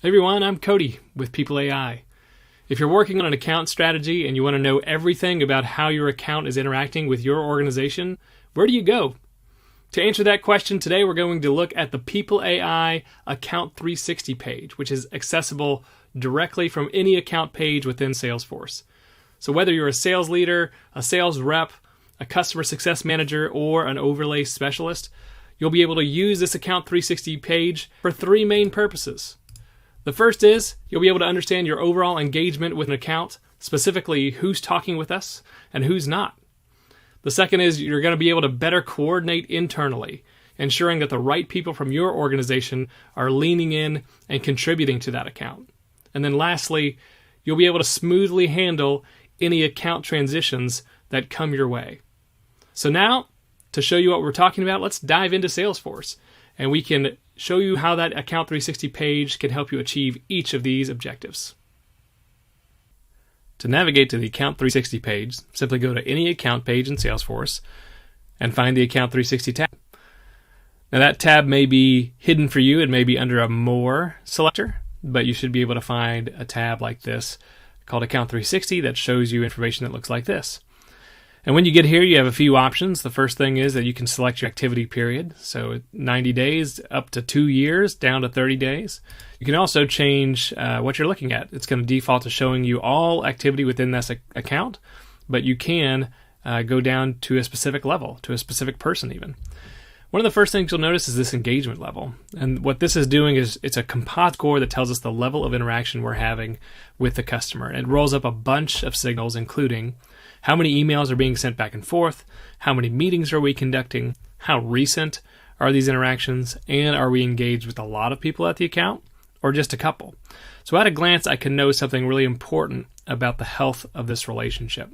Hey everyone, I'm Cody with People.ai. If you're working on an account strategy and you want to know everything about how your account is interacting with your organization, where do you go? To answer that question, today we're going to look at the People.ai Account 360 page, which is accessible directly from any account page within Salesforce. So whether you're a sales leader, a sales rep, a customer success manager, or an overlay specialist, you'll be able to use this Account 360 page for three main purposes. The first is you'll be able to understand your overall engagement with an account, specifically who's talking with us and who's not. The second is you're going to be able to better coordinate internally, ensuring that the right people from your organization are leaning in and contributing to that account. And then lastly, you'll be able to smoothly handle any account transitions that come your way. So now, to show you what we're talking about, let's dive into Salesforce, and we can show you how that Account 360 page can help you achieve each of these objectives. To navigate to the Account 360 page, simply go to any account page in Salesforce and find the Account 360 tab. Now that tab may be hidden for you. It may be under a More selector, but you should be able to find a tab like this called Account 360 that shows you information that looks like this. And when you get here, you have a few options. The first thing is that you can select your activity period. So 90 days up to 2 years, down to 30 days. You can also change what you're looking at. It's going to default to showing you all activity within this account, but you can go down to a specific level, to a specific person even. One of the first things you'll notice is this engagement level. And what this is doing is it's a composite score that tells us the level of interaction we're having with the customer. It rolls up a bunch of signals, including how many emails are being sent back and forth, how many meetings are we conducting, how recent are these interactions, and are we engaged with a lot of people at the account or just a couple? So at a glance, I can know something really important about the health of this relationship.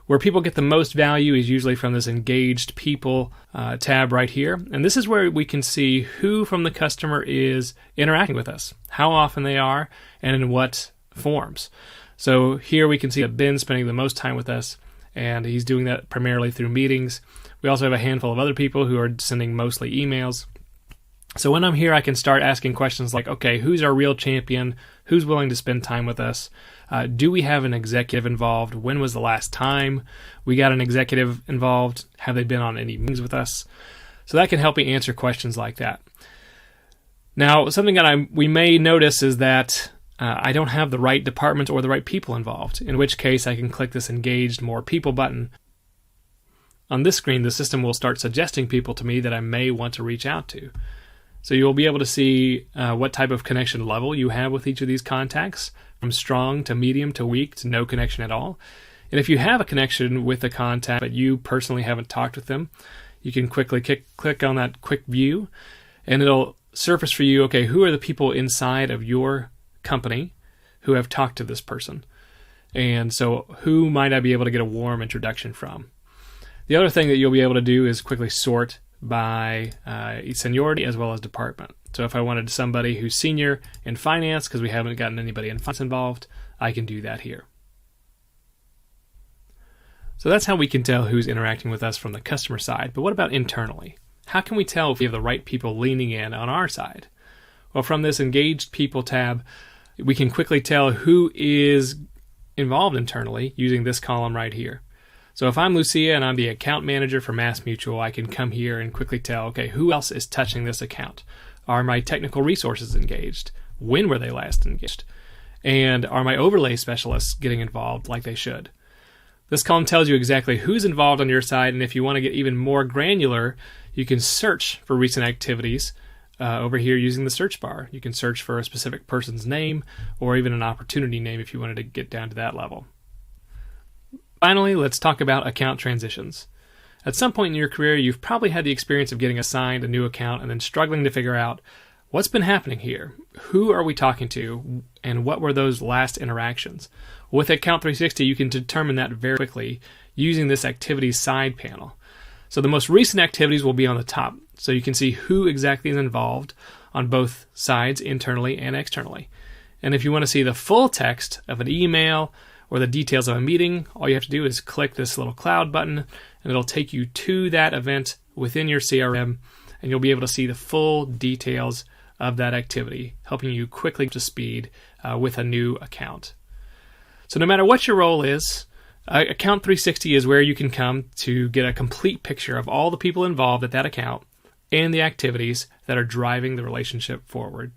Where people get the most value is usually from this Engaged People tab right here. And this is where we can see who from the customer is interacting with us, how often they are, and in what forms. So here we can see that Ben's spending the most time with us, and he's doing that primarily through meetings. We also have a handful of other people who are sending mostly emails. So when I'm here, I can start asking questions like, okay, who's our real champion? Who's willing to spend time with us? Do we have an executive involved? When was the last time we got an executive involved? Have they been on any meetings with us? So that can help me answer questions like that. Now, something that we may notice is that I don't have the right department or the right people involved, in which case I can click this Engaged More People button. On this screen, the system will start suggesting people to me that I may want to reach out to. So you'll be able to see what type of connection level you have with each of these contacts, from strong to medium to weak to no connection at all. And if you have a connection with a contact but you personally haven't talked with them, you can quickly click on that quick view, and it'll surface for you, okay, who are the people inside of your company who have talked to this person? And so who might I be able to get a warm introduction from? The other thing that you'll be able to do is quickly sort by seniority as well as department. So if I wanted somebody who's senior in finance, because we haven't gotten anybody in finance involved, I can do that here. So that's how we can tell who's interacting with us from the customer side. But what about internally? How can we tell if we have the right people leaning in on our side? Well, from this Engaged People tab, we can quickly tell who is involved internally using this column right here. So if I'm Lucia and I'm the account manager for MassMutual, I can come here and quickly tell, okay, who else is touching this account? Are my technical resources engaged? When were they last engaged? And are my overlay specialists getting involved like they should? This column tells you exactly who's involved on your side, and if you want to get even more granular, you can search for recent activities over here using the search bar. You can search for a specific person's name or even an opportunity name if you wanted to get down to that level. Finally, let's talk about account transitions. At some point in your career, you've probably had the experience of getting assigned a new account and then struggling to figure out what's been happening here. Who are we talking to, and what were those last interactions? With Account 360, you can determine that very quickly using this Activities side panel. So the most recent activities will be on the top, so you can see who exactly is involved on both sides, internally and externally. And if you want to see the full text of an email or the details of a meeting, all you have to do is click this little cloud button, and it'll take you to that event within your CRM, and you'll be able to see the full details of that activity, helping you quickly get to speed with a new account. So no matter what your role is, Account 360 is where you can come to get a complete picture of all the people involved at that account and the activities that are driving the relationship forward.